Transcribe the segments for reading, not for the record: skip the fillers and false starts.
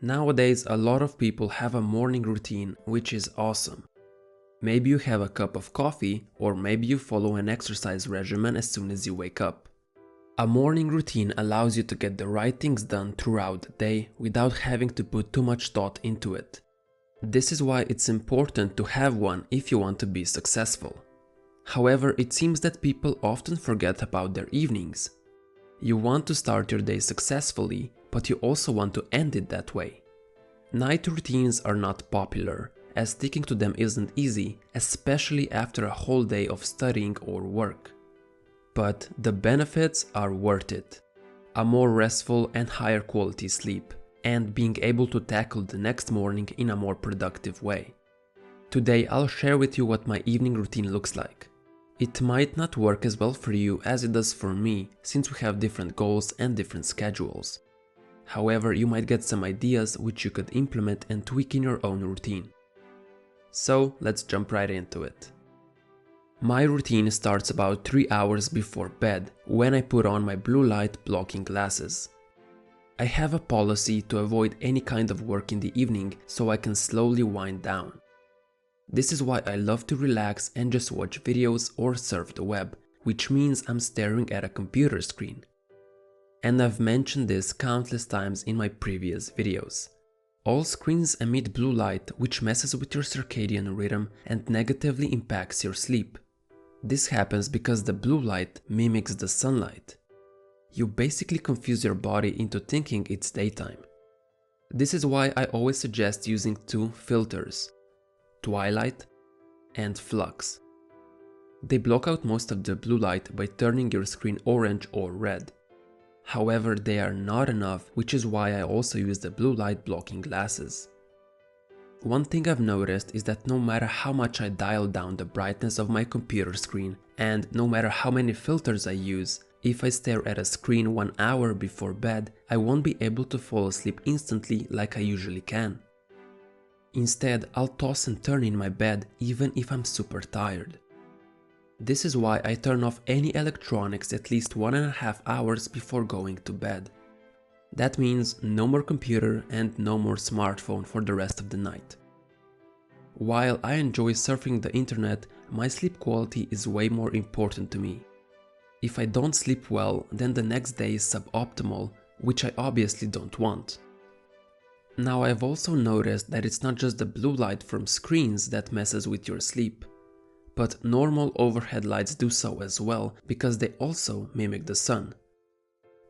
Nowadays, a lot of people have a morning routine, which is awesome. Maybe you have a cup of coffee, or maybe you follow an exercise regimen as soon as you wake up. A morning routine allows you to get the right things done throughout the day without having to put too much thought into it. This is why it's important to have one if you want to be successful. However, it seems that people often forget about their evenings. You want to start your day successfully, but you also want to end it that way. Night routines are not popular, as sticking to them isn't easy, especially after a whole day of studying or work. But the benefits are worth it. A more restful and higher quality sleep, and being able to tackle the next morning in a more productive way. Today I'll share with you what my evening routine looks like. It might not work as well for you as it does for me, since we have different goals and different schedules. However, you might get some ideas which you could implement and tweak in your own routine. So let's jump right into it. My routine starts about 3 hours before bed, when I put on my blue light blocking glasses. I have a policy to avoid any kind of work in the evening so I can slowly wind down. This is why I love to relax and just watch videos or surf the web, which means I'm staring at a computer screen. And I've mentioned this countless times in my previous videos. All screens emit blue light, which messes with your circadian rhythm and negatively impacts your sleep. This happens because the blue light mimics the sunlight. You basically confuse your body into thinking it's daytime. This is why I always suggest using two filters: twilight and flux. They block out most of the blue light by turning your screen orange or red. However, they are not enough, which is why I also use the blue light blocking glasses. One thing I've noticed is that no matter how much I dial down the brightness of my computer screen, and no matter how many filters I use, if I stare at a screen 1 hour before bed, I won't be able to fall asleep instantly like I usually can. Instead, I'll toss and turn in my bed even if I'm super tired. This is why I turn off any electronics at least 1.5 hours before going to bed. That means no more computer and no more smartphone for the rest of the night. While I enjoy surfing the internet, my sleep quality is way more important to me. If I don't sleep well, then the next day is suboptimal, which I obviously don't want. Now, I've also noticed that it's not just the blue light from screens that messes with your sleep, but normal overhead lights do so as well, because they also mimic the sun.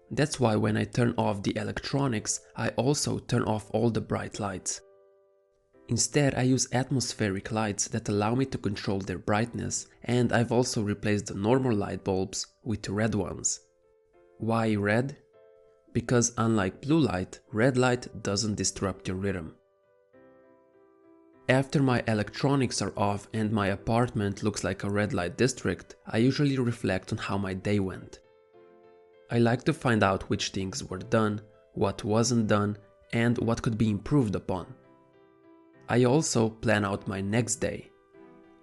That's why when I turn off the electronics, I also turn off all the bright lights. Instead, I use atmospheric lights that allow me to control their brightness, and I've also replaced the normal light bulbs with red ones. Why red? Because unlike blue light, red light doesn't disrupt your rhythm. After my electronics are off and my apartment looks like a red light district, I usually reflect on how my day went. I like to find out which things were done, what wasn't done, and what could be improved upon. I also plan out my next day.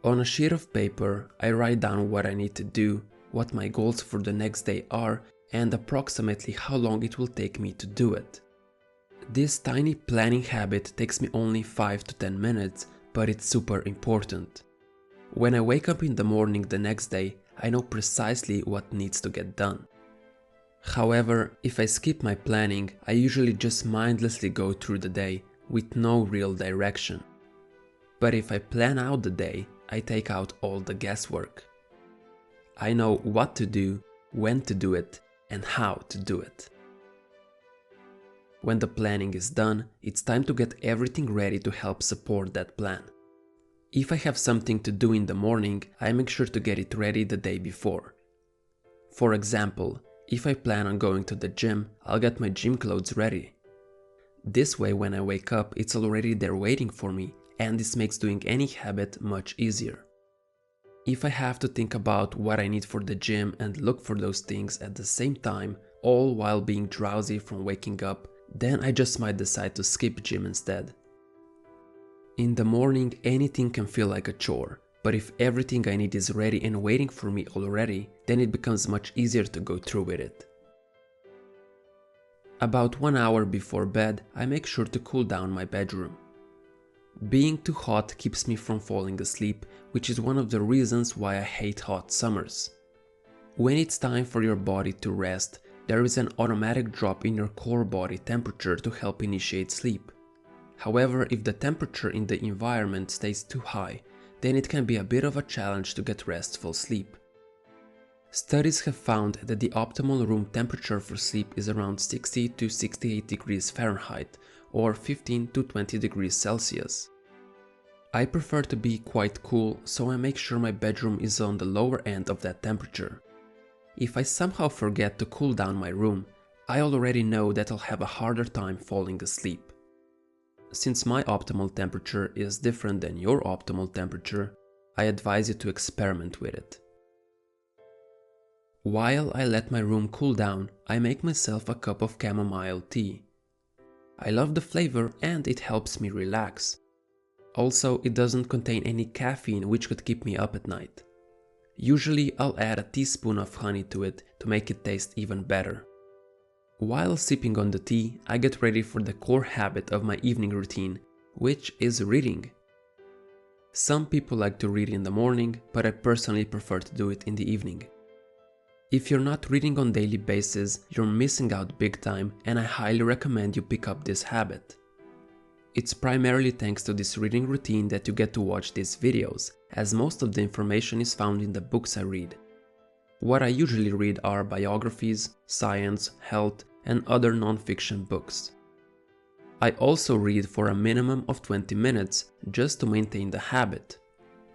On a sheet of paper, I write down what I need to do, what my goals for the next day are, and approximately how long it will take me to do it. This tiny planning habit takes me only 5 to 10 minutes, but it's super important. When I wake up in the morning the next day, I know precisely what needs to get done. However, if I skip my planning, I usually just mindlessly go through the day with no real direction. But if I plan out the day, I take out all the guesswork. I know what to do, when to do it, and how to do it. When the planning is done, it's time to get everything ready to help support that plan. If I have something to do in the morning, I make sure to get it ready the day before. For example, if I plan on going to the gym, I'll get my gym clothes ready. This way, when I wake up, it's already there waiting for me, and this makes doing any habit much easier. If I have to think about what I need for the gym and look for those things at the same time, all while being drowsy from waking up, then I just might decide to skip gym instead. In the morning, anything can feel like a chore, but if everything I need is ready and waiting for me already, then it becomes much easier to go through with it. About 1 hour before bed, I make sure to cool down my bedroom. Being too hot keeps me from falling asleep, which is one of the reasons why I hate hot summers. When it's time for your body to rest, there is an automatic drop in your core body temperature to help initiate sleep. However, if the temperature in the environment stays too high, then it can be a bit of a challenge to get restful sleep. Studies have found that the optimal room temperature for sleep is around 60 to 68 degrees Fahrenheit or 15 to 20 degrees Celsius. I prefer to be quite cool, so I make sure my bedroom is on the lower end of that temperature. If I somehow forget to cool down my room, I already know that I'll have a harder time falling asleep. Since my optimal temperature is different than your optimal temperature, I advise you to experiment with it. While I let my room cool down, I make myself a cup of chamomile tea. I love the flavor and it helps me relax. Also, it doesn't contain any caffeine which could keep me up at night. Usually I'll add a teaspoon of honey to it to make it taste even better. While sipping on the tea, I get ready for the core habit of my evening routine, which is reading. Some people like to read in the morning, but I personally prefer to do it in the evening. If you're not reading on a daily basis, you're missing out big time, and I highly recommend you pick up this habit. It's primarily thanks to this reading routine that you get to watch these videos, as most of the information is found in the books I read. What I usually read are biographies, science, health, and other non-fiction books. I also read for a minimum of 20 minutes just to maintain the habit,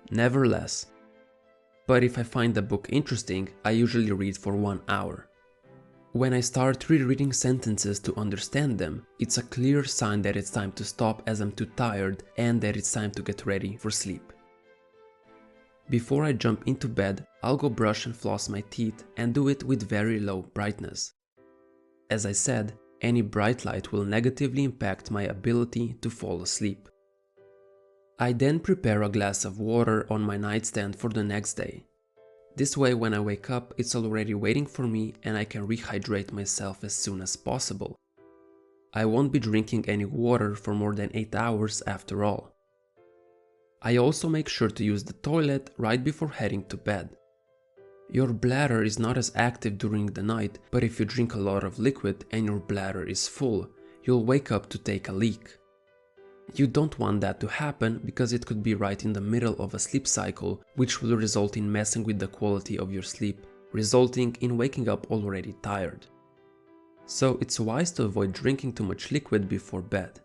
never less. But if I find the book interesting, I usually read for 1 hour. When I start rereading sentences to understand them, it's a clear sign that it's time to stop as I'm too tired and that it's time to get ready for sleep. Before I jump into bed, I'll go brush and floss my teeth and do it with very low brightness. As I said, any bright light will negatively impact my ability to fall asleep. I then prepare a glass of water on my nightstand for the next day. This way, when I wake up, it's already waiting for me and I can rehydrate myself as soon as possible. I won't be drinking any water for more than 8 hours after all. I also make sure to use the toilet right before heading to bed. Your bladder is not as active during the night, but if you drink a lot of liquid and your bladder is full, you'll wake up to take a leak. You don't want that to happen because it could be right in the middle of a sleep cycle, which will result in messing with the quality of your sleep, resulting in waking up already tired. So it's wise to avoid drinking too much liquid before bed.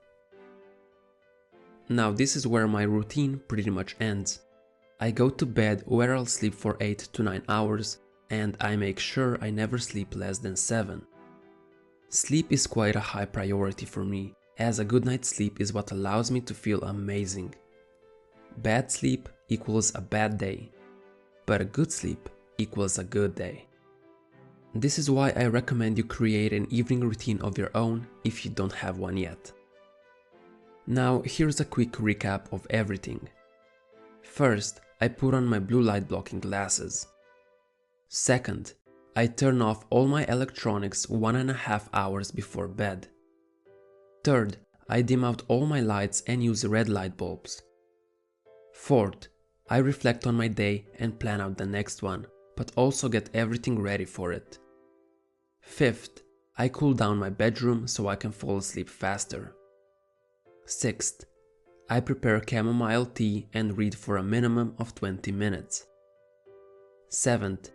Now this is where my routine pretty much ends. I go to bed where I'll sleep for 8 to 9 hours, and I make sure I never sleep less than 7. Sleep is quite a high priority for me, as a good night's sleep is what allows me to feel amazing. Bad sleep equals a bad day, but a good sleep equals a good day. This is why I recommend you create an evening routine of your own if you don't have one yet. Now here's a quick recap of everything. First, I put on my blue light blocking glasses. Second, I turn off all my electronics 1.5 hours before bed. Third, I dim out all my lights and use red light bulbs. Fourth, I reflect on my day and plan out the next one, but also get everything ready for it. Fifth, I cool down my bedroom so I can fall asleep faster. Sixth, I prepare chamomile tea and read for a minimum of 20 minutes. Seventh,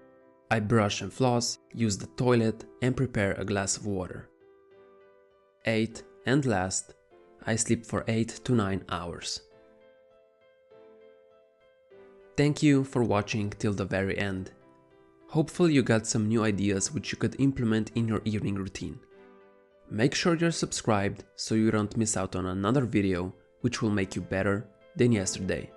I brush and floss, use the toilet and prepare a glass of water. Eighth, and last, I sleep for 8 to 9 hours. Thank you for watching till the very end. Hopefully you got some new ideas which you could implement in your evening routine. Make sure you're subscribed so you don't miss out on another video which will make you better than yesterday.